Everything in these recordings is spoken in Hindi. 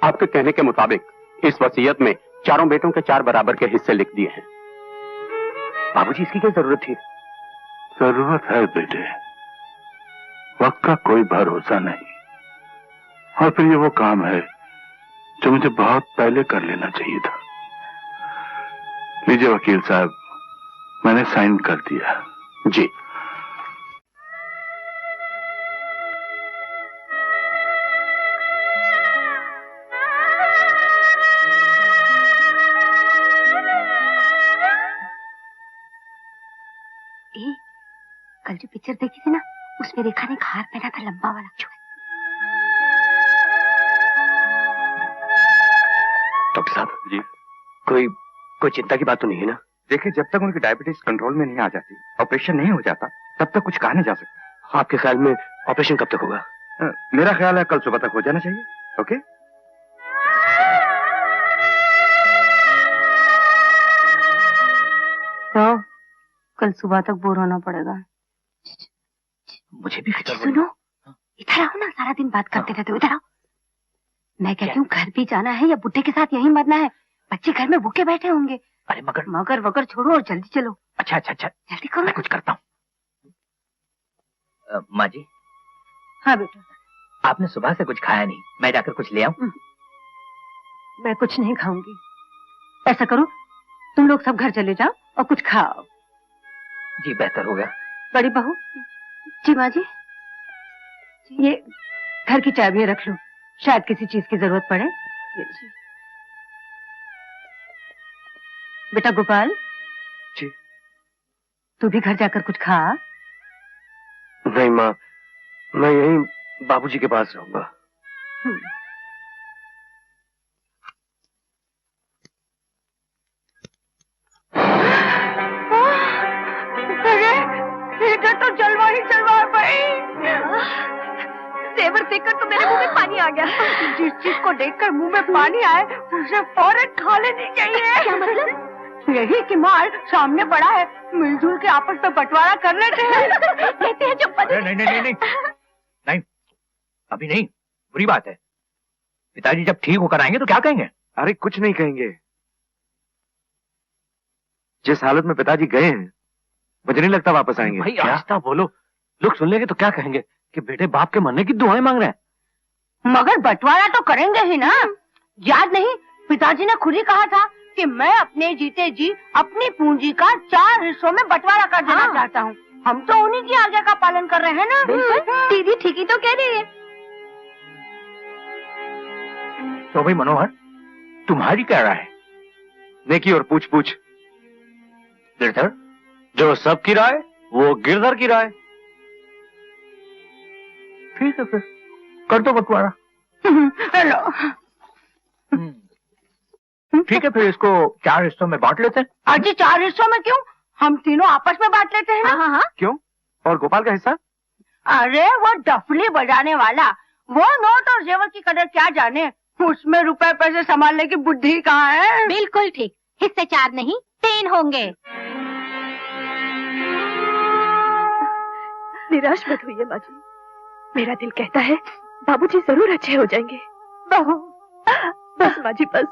आपके कहने के मुताबिक इस वसीयत में चारों बेटों के 4 बराबर के हिस्से लिख दिए हैं। बाबूजी, इसकी क्या जरूरत थी? जरूरत है बेटे, वक्त का कोई भरोसा नहीं, और फिर ये वो काम है जो मुझे बहुत पहले कर लेना चाहिए था। लीजिए वकील साहब, मैंने साइन कर दिया। जी। कल जो पिक्चर देखी थी ना, उसमें रेखा ने हार पहना था लंबा वाला। डॉक्टर साहब जी, कोई चिंता की बात तो नहीं है ना? देखिए, जब तक उनकी डायबिटीज कंट्रोल में नहीं आ जाती, ऑपरेशन नहीं हो जाता, तब तक कुछ कहा नहीं जा सकता। आपके ख्याल में ऑपरेशन कब तक होगा? मेरा ख्याल है कल सुबह तक हो जाना चाहिए। ओके? तो कल सुबह तक बोर होना पड़ेगा। मुझे भी फिक्र। सुनो, इधर आओ ना, सारा दिन बात करते रहते हो। इधर आओ। मैं कहती हूँ घर भी जाना है या बुड्ढे के साथ यहीं मरना है? बच्चे घर में भूखे बैठे होंगे। अरे मगर वगर छोड़ो और जल्दी चलो। अच्छा, जल्दी करो। मैं कुछ करता हूँ। माँ जी। हाँ बेटा। आपने सुबह से कुछ खाया नहीं, मैं जाकर कुछ ले आऊं? मैं कुछ नहीं खाऊंगी। ऐसा करो, तुम लोग सब घर चले जाओ और कुछ खाओ। जी, बेहतर होगा। बड़ी बहू। जी माँ जी। ये घर की चाबियां रख लो, शायद किसी चीज की जरूरत पड़े। बेटा गोपाल जी। तू भी घर जाकर कुछ खा। नहीं माँ, मैं यहीं बाबूजी के पास रहूंगा। इधर तो जलवा ही जलवा भाई। जेवर देखकर तो मेरे मुंह में पानी आ गया। जिस चीज को देखकर मुंह में पानी आए उसे फौरन खा लेनी चाहिए। क्या मतलब? यही कि माल सामने पड़ा है, मिलजुल के आपस में बंटवारा कर लेते हैं। लेते हैं चप्पल। नहीं, अभी नहीं, बुरी बात है। पिताजी जब ठीक होकर आएंगे तो क्या कहेंगे? अरे कुछ नहीं कहेंगे। जिस हालत में पिताजी गए हैं, मुझे नहीं लगता वापस आएंगे। भाई आस्था बोलो, लोग सुन लेंगे तो क्या कहेंगे कि बेटे बाप के मरने की दुआएं मांग रहे हैं। मगर बंटवारा तो करेंगे ही ना। याद नहीं, पिताजी ने खुद ही कहा था कि मैं अपने जीते जी अपनी पूंजी का 4 हिस्सों में बंटवारा कर देना चाहता हूँ। हम तो उन्हीं की आज्ञा का पालन कर रहे हैं ना। दीदी ठीक ही तो कह रही है। तो भाई मनोहर, तुम्हारी क्या राय है? नेकी और पूछ पूछ। गिरधर, जो सबकी राय वो गिरधर की राय। ठीक है, फिर कर दो बंटवारा। ठीक है, फिर इसको 4 हिस्सों में बांट लेते हैं। अजी 4 हिस्सों में क्यों? हम तीनों आपस में बांट लेते हैं ना। हाँ। क्यों? और गोपाल का हिस्सा? अरे वो डफली बजाने वाला, वो नोट और जेवर की कदर क्या जाने। उसमें रुपए पैसे संभालने की बुद्धि कहाँ है? बिल्कुल ठीक, हिस्से 4 नहीं 3 होंगे। निराश मत हुई माँ जी, मेरा दिल कहता है बाबूजी जरूर अच्छे हो जाएंगे। बस माँ जी बस,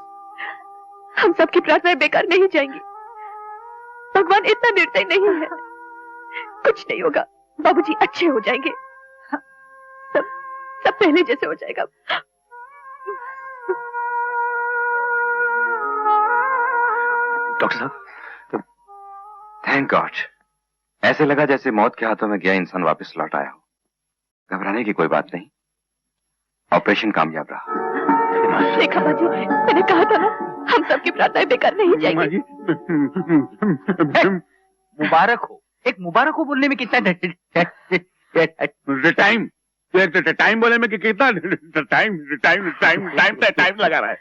हम सबकी प्रार्थनाएं बेकार नहीं जाएंगी। भगवान इतना निर्दयी नहीं है। कुछ नहीं होगा, बाबूजी अच्छे हो जाएंगे। सब पहले जैसे हो जाएगा। डॉक्टर साहब, थैंक गॉड। ऐसे लगा जैसे मौत के हाथों में गया इंसान वापस लौट आया हो। घबराने की कोई बात नहीं, ऑपरेशन कामयाब रहा। देखा बाजी, मैंने कहा था ना, हम सबकी प्रार्थनाएं बेकार नहीं जाएंगी। मुबारक हो। एक मुबारक हो बोलने में कितना टाइम बोले में कितना टाइम लगा रहा है।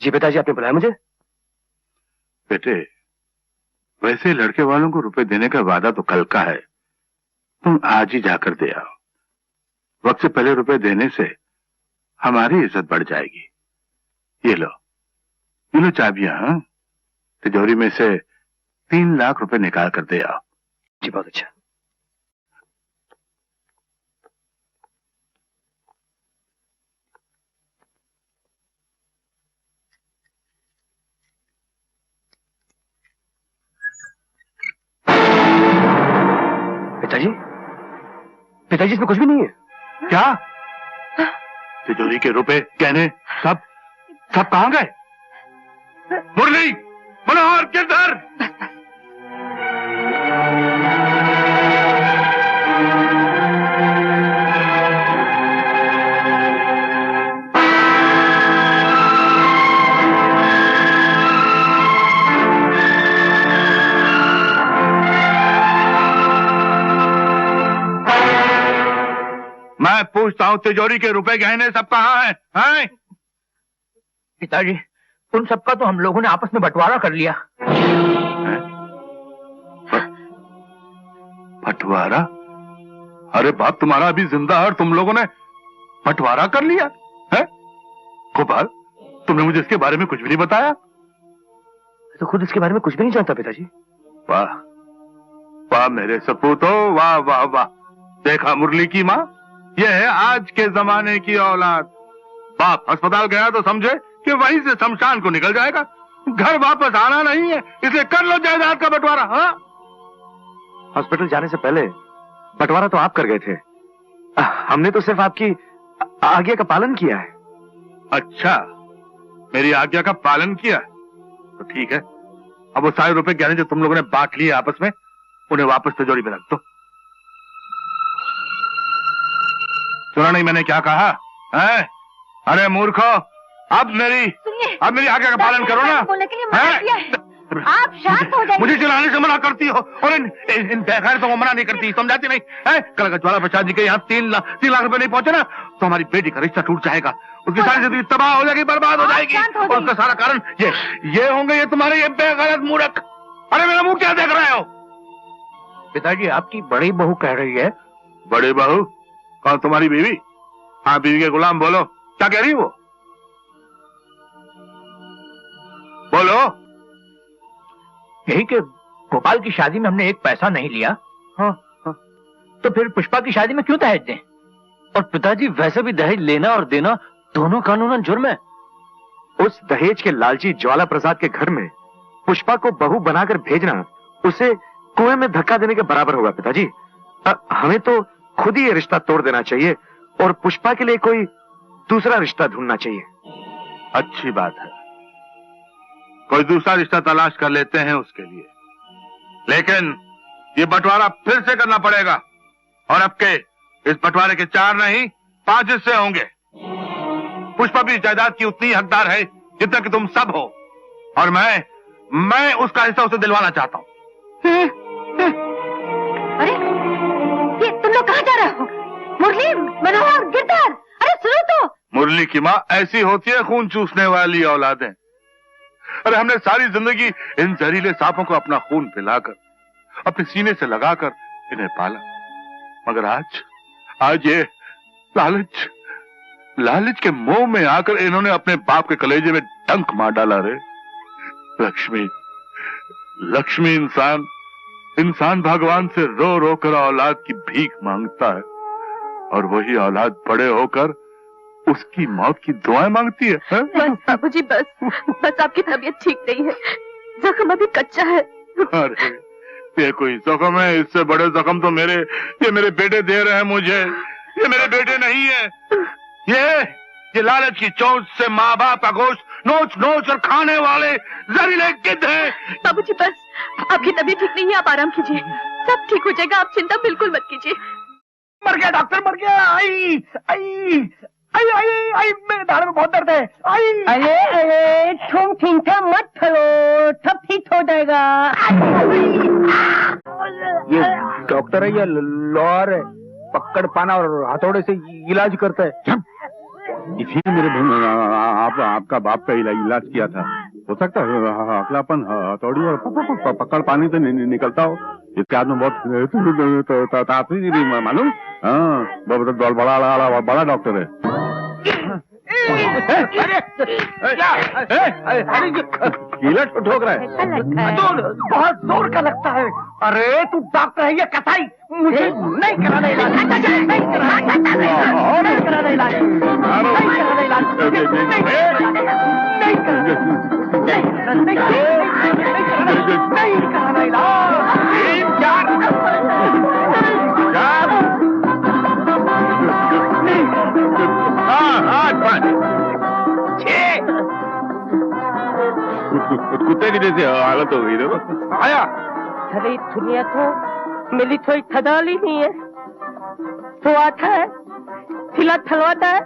जी पिताजी, आपने बुलाया मुझे? बेटे, वैसे लड़के वालों को रुपए देने का वादा तो कल का है, तुम आज ही जाकर दे आओ। वक्त से पहले रुपए देने से हमारी इज्जत बढ़ जाएगी। ये लो चाबियां। हाँ, तिजोरी में से 3 लाख रुपए निकाल कर दे आओ। जी बहुत अच्छा। पिताजी इसमें कुछ भी नहीं है। क्या? तिजोरी के रुपए, गहने, सब कहाँ गए? मुरली, मनोहर, किधर? मैं पूछता हूँ, तिजोरी के रुपए गहने सब कहाँ हैं? हैं? पिताजी, उन सबका तो हम लोगों ने आपस में बंटवारा कर लिया। बंटवारा? अरे बाप तुम्हारा अभी जिंदा है और तुम लोगों ने बंटवारा कर लिया है? गोपाल, तुमने मुझे इसके बारे में कुछ भी नहीं बताया। तो खुद इसके बारे में कुछ भी नहीं जानता पिताजी। वाह वाह मेरे सपूतो, वाह वाह वाह। देखा मुरली की माँ, यह है आज के जमाने की औलाद। बाप अस्पताल गया तो समझे कि वहीं से शमशान को निकल जाएगा, घर वापस आना नहीं है, इसलिए कर लो जायदाद का बंटवारा। हाँ, हॉस्पिटल जाने से पहले बंटवारा तो आप कर गए थे, हमने तो सिर्फ आपकी आज्ञा का पालन किया है। अच्छा, मेरी आज्ञा का पालन किया तो ठीक है। अब वो सारे रुपए गहने जो तुम लोगों ने बांट लिए आपस में, उन्हें वापस तिजोरी में रख दो। सुना नहीं मैंने क्या कहा है? अरे मूर्खो, अब मेरी आज्ञा का पालन करो ना। बोलने के लिए मना किया है। आप शांत हो जाइए। मुझे चिल्लाने से मना करती हो और इन बेगैरतों को मना नहीं करती, समझाती नहीं है? कल ज्वाला प्रसाद जी के यहाँ 3 लाख रुपए नहीं पहुंचे ना, तो हमारी बेटी का रिश्ता टूट जाएगा, उसकी सारी जिंदगी तबाह हो जाएगी, बर्बाद हो जाएगी। और उसका सारा कारण ये होंगे, ये तुम्हारे ये बेगैरत मूर्ख। अरे मेरा मुंह क्या देख रहे हो? पिताजी, आपकी बड़ी बहू कह रही है। बड़ी बहू? कौन, तुम्हारी बीवी? हाँ, बीवी के गुलाम, बोलो क्या कह रही है वो? बोलो। यही कि गोपाल की शादी में हमने एक पैसा नहीं लिया। हाँ, तो फिर पुष्पा की शादी में क्यों दहेज दें? और पिताजी, वैसे भी दहेज लेना और देना दोनों कानूनन जुर्म है। उस दहेज के लालची ज्वाला प्रसाद के घर में पुष्पा को बहू बनाकर भेजना उसे कुएं में धक्का देने के बराबर होगा पिताजी। हमें तो खुद ही ये रिश्ता तोड़ देना चाहिए और पुष्पा के लिए कोई दूसरा रिश्ता ढूंढना चाहिए। अच्छी बात है, कोई दूसरा रिश्ता तलाश कर लेते हैं उसके लिए, लेकिन ये बंटवारा फिर से करना पड़ेगा। और अब के इस बंटवारे के 4 नहीं 5 हिस्से होंगे। पुष्पा भी जायदाद की उतनी हकदार है जितना कि तुम सब हो, और मैं उसका हिस्सा उसे दिलवाना चाहता हूं। अरे ये तुम लोग कहाँ जा रहे हो? मुरली, मनोहर, गिरधर, अरे सुनो तो। मुरली की माँ, ऐसी होती है खून चूसने वाली औलादें। अरे हमने सारी जिंदगी इन जहरीले सांपों को अपना खून पिलाकर, अपने सीने से लगाकर इन्हें पाला, मगर आज ये लालच के मोह में आकर इन्होंने अपने बाप के कलेजे में डंक मार डाला। रे लक्ष्मी इंसान भगवान से रो रो कर औलाद की भीख मांगता है, और वही औलाद बड़े होकर उसकी मौत की दुआएं मांगती है। बस बाबूजी, बस आपकी तबीयत ठीक नहीं है, जख्म अभी कच्चा है। अरे ये कोई जख्म है? इससे बड़े जख्म तो ये मेरे बेटे दे रहे हैं मुझे। ये मेरे बेटे नहीं है, ये लालच की चोट से माँ बाप का गोश्त नोच और खाने वाले जहरीले गिद्ध हैं। बाबूजी बस, आपकी तबीयत ठीक नहीं है, आप आराम कीजिए, सब ठीक हो जाएगा, आप चिंता बिल्कुल मत कीजिए। मर गया डॉक्टर, मर गया। आई मेरे दाढ़ में बहुत दर्द है। अरे तुम चिंता मत करो, सब ठीक हो जाएगा। ये डॉक्टर है या लॉयर है? पकड़ पाना और हथौड़े से इलाज करता है। इसी मेरे आपका बाप का इलाज किया था। हो सकता है अकलापन हथौड़ी और पकड़ पानी से निकलता हो। इसके हाथ में बहुत ताकत मालूम। हाँ, बड़ा डॉक्टर है। कीला ठोक रहा है, बहुत जोर का लगता है। अरे तू डॉक्टर है या कसाई? मुझे नहीं कराना इलाज, नहीं कराना इलाज। कुत्ते की जैसी हालत हो गई देखो। आया अरे दुनिया तो मिली थोड़ी थदाली नहीं है, तो आता है खिला थलवाता है,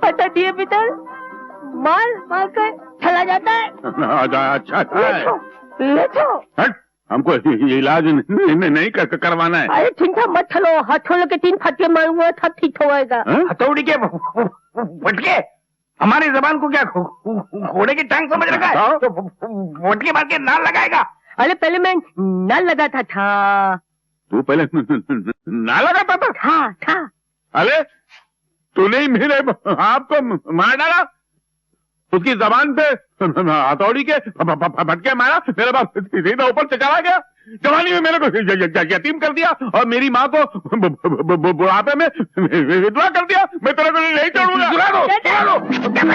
पता दिए भीतर माल माल कर चला जाता है। अच्छा ले तो हमको इलाज नहीं करवाना है। अरे चिंता मत चलो, हथौड़े के 3 फटके मारूंगा तब ठीक होएगा। हथौड़ी के फटके? हमारी जबान को क्या घोड़े की टांग समझ रखा है? तो फटके मार के नाल लगाएगा? अरे पहले मैं नल लगाता था। तू पहले ना लगाता था। अरे तूने ही मेरे आपको मार डाला, उसकी जबान पे हथौड़ी के फटके मारा, मेरे बाप सीधा ऊपर से चला गया, जवानी में मेरे को यतीम कर दिया और मेरी माँ को बुढ़ापे में विधवा कर दिया। मैं तेरे को नहीं छोड़ूंगा।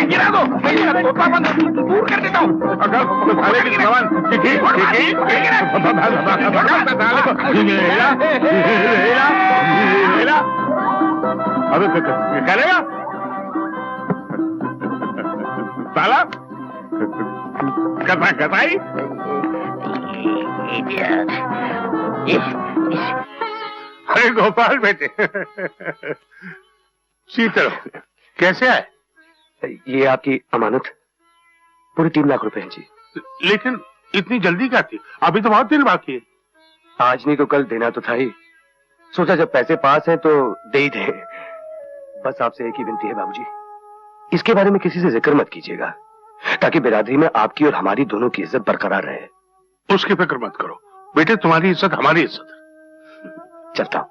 गिरा दो, दूर कर देता हूँ। अगर साले की जवान अबे करेगा साला कसाई। अरे गोपाल बेटे, शीतल कैसे आए? ये आपकी अमानत पूरे 3 लाख रुपए हैं जी। लेकिन इतनी जल्दी क्या थी? अभी तो बहुत दिन बाकी है। आज नहीं तो कल देना तो था ही, सोचा जब पैसे पास हैं तो दे ही दे। बस आपसे एक ही विनती है बाबूजी, इसके बारे में किसी से जिक्र मत कीजिएगा, ताकि बिरादरी में आपकी और हमारी दोनों की इज्जत बरकरार रहे। उसकी फिक्र मत करो बेटे, तुम्हारी इज्जत हमारी इज्जत है। चलता हूं।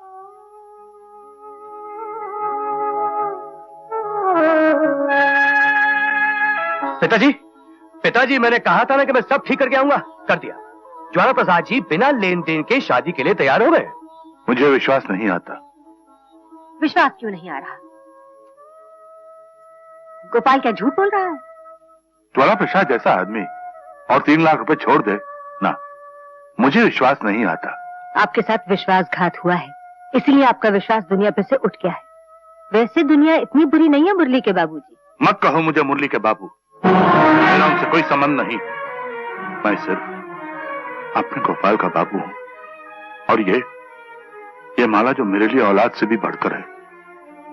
पिताजी मैंने कहा था ना कि मैं सब ठीक करके आऊंगा, कर दिया। ज्वाला प्रसाद जी बिना लेन देन के शादी के लिए तैयार हो गए। मुझे विश्वास नहीं आता। विश्वास क्यों नहीं आ रहा? गोपाल क्या झूठ बोल रहा है? ज्वाला प्रसाद जैसा आदमी और 3 लाख रुपए छोड़ दे ना, मुझे विश्वास नहीं आता। आपके साथ विश्वासघात हुआ है, इसलिए आपका विश्वास दुनिया पे से उठ गया है। वैसे दुनिया इतनी बुरी नहीं है मुरली के बाबूजी। मत कहो मुझे मुरली के बाबू, मेरा उनसे कोई संबंध नहीं। मैं सिर्फ अपने गोपाल का बाबू हूं, और ये माला जो मेरे लिए औलाद से भी बढ़कर है।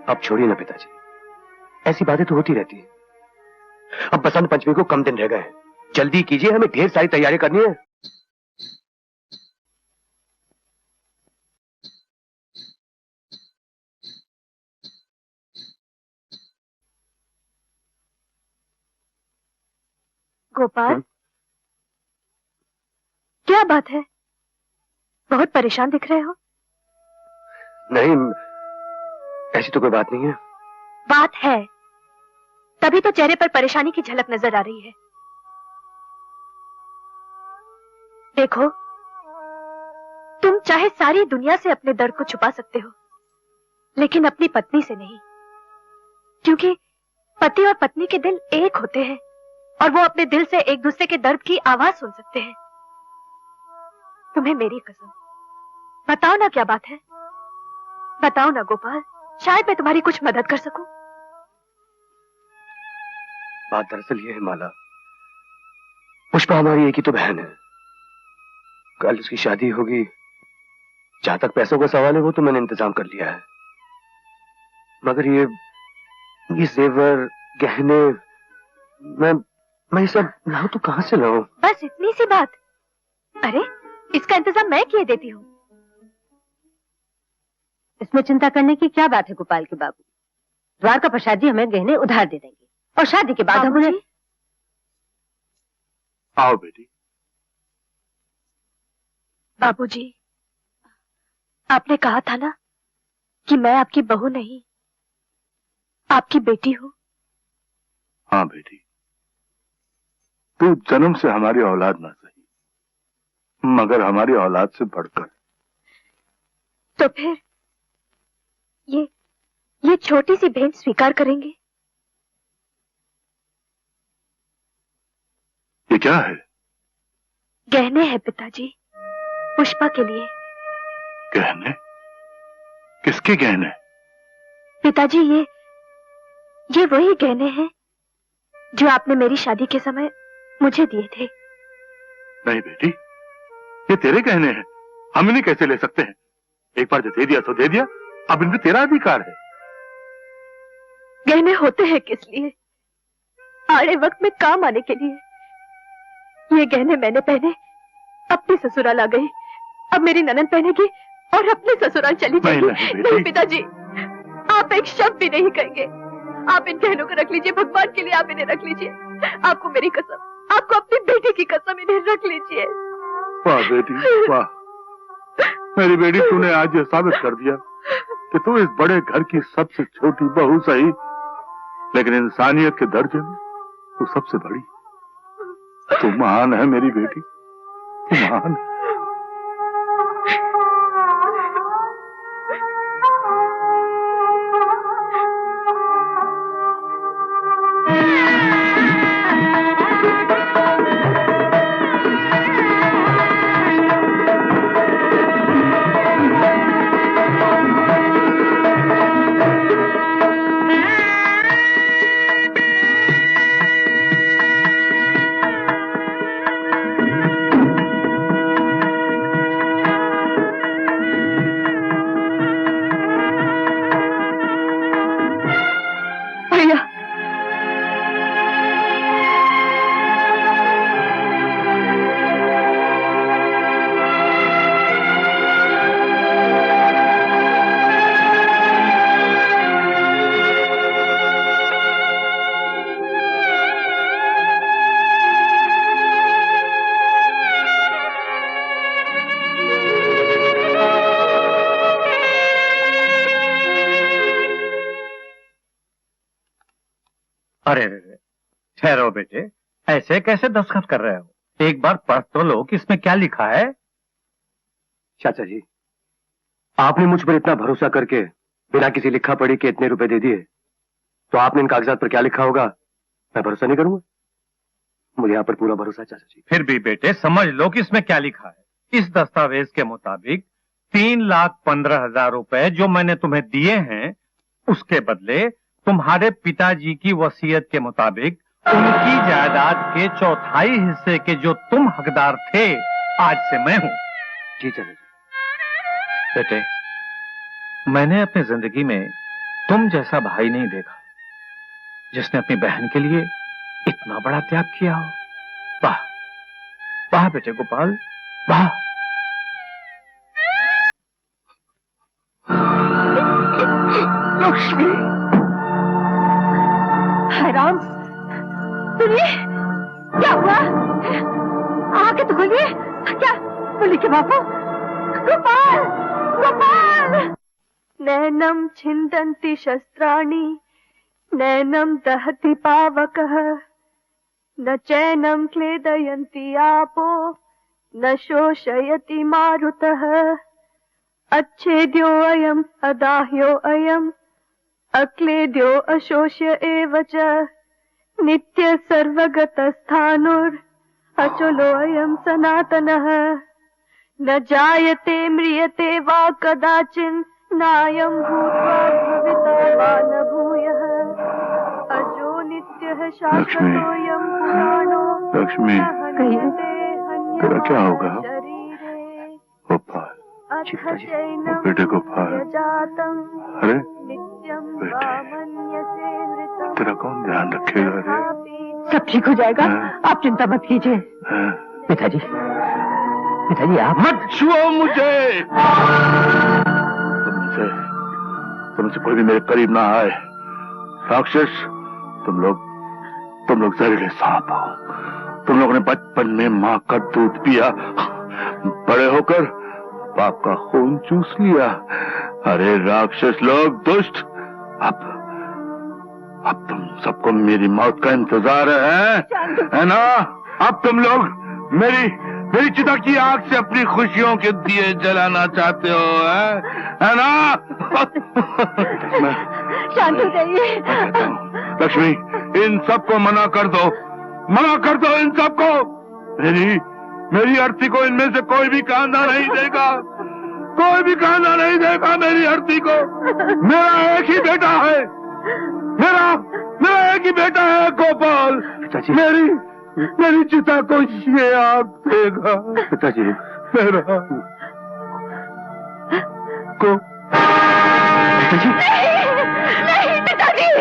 अब छोड़िए ना पिताजी, ऐसी बातें तो होती रहती है। अब बसंत पंचमी को कम दिन रह गए, जल्दी कीजिए, हमें ढेर सारी तैयारी करनी है। गोपाल, क्या बात है? बहुत परेशान दिख रहे हो। नहीं, ऐसी तो कोई बात नहीं है। बात है, तभी तो चेहरे पर परेशानी की झलक नजर आ रही है। देखो, तुम चाहे सारी दुनिया से अपने दर्द को छुपा सकते हो, लेकिन अपनी पत्नी से नहीं, क्योंकि पति और पत्नी के दिल एक होते हैं और वो अपने दिल से एक दूसरे के दर्द की आवाज सुन सकते हैं। तुम्हें मेरी कसम, बताओ ना क्या बात है? बताओ ना गोपाल, शायद मैं तुम्हारी कुछ मदद कर सकूं। बात दरअसल ये है माला, पुष्पा हमारी एक ही तो बहन है। कल उसकी शादी होगी, जहां तक पैसों का सवाल है वो तो मैंने इंतजाम कर लिया है, मगर ये जेवर गहने मैं ये सब लाऊं तो कहां से लाऊं? बस इतनी सी बात? अरे इसका इंतजाम मैं किए देती हूँ। इसमें चिंता करने की क्या बात है गोपाल के बाबू? द्वारका प्रसाद जी हमें गहने उधार दे देंगे और शादी के बाद हम उन्हें। आओ बेटी। बाबूजी, आपने कहा था ना कि मैं आपकी बहू नहीं, आपकी बेटी हूँ। हाँ बेटी, तू जन्म से हमारी औलाद ना सही, मगर हमारी औलाद से बढ़कर। तो फिर ये छोटी सी भेंट स्वीकार करेंगे? ये क्या है? गहने हैं पिताजी, पुष्पा के लिए। गहने? किसके गहने? पिताजी, ये वही गहने हैं जो आपने मेरी शादी के समय मुझे दिए थे। नहीं बेटी, ये तेरे गहने हैं, हम इन्हें कैसे ले सकते हैं? एक बार जो दे दिया तो दे दिया, अब इनमें तेरा अधिकार है। गहने होते हैं किस लिए? आड़े वक्त में काम आने के लिए। ये गहने मैंने पहने, अपनी ससुराल आ गई, अब मेरी ननद पहनेगी और अपने ससुराल चली जाएगी। नहीं पिताजी, आप एक शब्द भी नहीं कहेंगे। आप इन गहनों को रख लीजिए, भगवान के लिए आप इन्हें रख लीजिए। आपको मेरी कसम, आपको अपनी बेटी की कसम, इन्हें रख लीजिए। वाह बेटी वाह, मेरी बेटी, तूने आज ये साबित कर दिया कि तू इस बड़े घर की सबसे छोटी बहू सही, लेकिन इंसानियत के दर्जे में तू सबसे बड़ी। तू महान है मेरी बेटी, तू महान है। अरे ठहरो बेटे, ऐसे कैसे दस्तखत कर रहे हो? एक बार पढ़ तो लो कि इसमें क्या लिखा है। चाचा जी, आपने मुझ पर इतना भरोसा करके बिना किसी लिखा पढ़ी के इतने रुपए दे दिए, तो आपने इन कागजात पर क्या लिखा होगा मैं भरोसा नहीं करूंगा? मुझे यहाँ पर पूरा भरोसा है चाचा जी। फिर भी बेटे समझ लो कि इसमें क्या लिखा है। इस दस्तावेज के मुताबिक 3,15,000 रुपए जो मैंने तुम्हें दिए हैं, उसके बदले तुम्हारे पिताजी की वसीयत के मुताबिक उनकी जायदाद के 1/4 हिस्से के जो तुम हकदार थे, आज से मैं हूं। जी चाचा जी। बेटे, मैंने अपनी जिंदगी में तुम जैसा भाई नहीं देखा जिसने अपनी बहन के लिए इतना बड़ा त्याग किया हो। वाह वाह बेटे गोपाल, वाह। लक्ष्मी, राम, सुनिए, क्या हुआ? आके तो खोलिए। क्या बोली के बापू? गोपाल, गोपाल! नैनम छिन्दन्ति शस्त्राणि, नैनम दहति पावकः, न चैनम क्लेदयन्ति आपो, न शोषयति मारुतः। अच्छेद्यो अयम् अदाह्यो अयम्, अक्लेद्यो अशोष्य एव च, नित्य सर्वगतस्थाणुर् अचलो अयम् सनातनः। न जायते म्रियते वा कदाचिन्, नायम् भूत्वा भविता वा न भूयः। अजो नित्यः शाश्वतोऽयम् पुराणो। लक्ष्मी, तेरा क्या होगा? गोपाल, बेटे गोपाल, अरे बेटे, तेरा कौन ध्यान रखेगा? रे सब ठीक हो जाएगा, आप चिंता मत कीजिए। पिताजी, पिताजी आप मत छुओ मुझे। तुमसे कोई भी मेरे करीब ना आए। राक्षस, तुम लोग जहरीले सांप हो। तुम लोगों ने बचपन में माँ का दूध पिया, बड़े होकर बाप का खून चूस लिया। अरे राक्षस लोग, दुष्ट, अब तुम सबको मेरी मौत का इंतजार है ना? अब तुम लोग मेरी चिता की आग से अपनी खुशियों के दिए जलाना चाहते हो, है ना? शांत हो जाइए। लक्ष्मी, इन सबको मना कर दो, मना कर दो इन सबको। मेरी अर्थी को इनमें से कोई भी कांधा नहीं देगा, कोई भी कांधा नहीं देगा मेरी अर्थी को। मेरा एक ही बेटा है, मेरा एक ही बेटा है गोपाल। मेरी चिता को ये आग देगा। पिताजी मेरा को पिताजी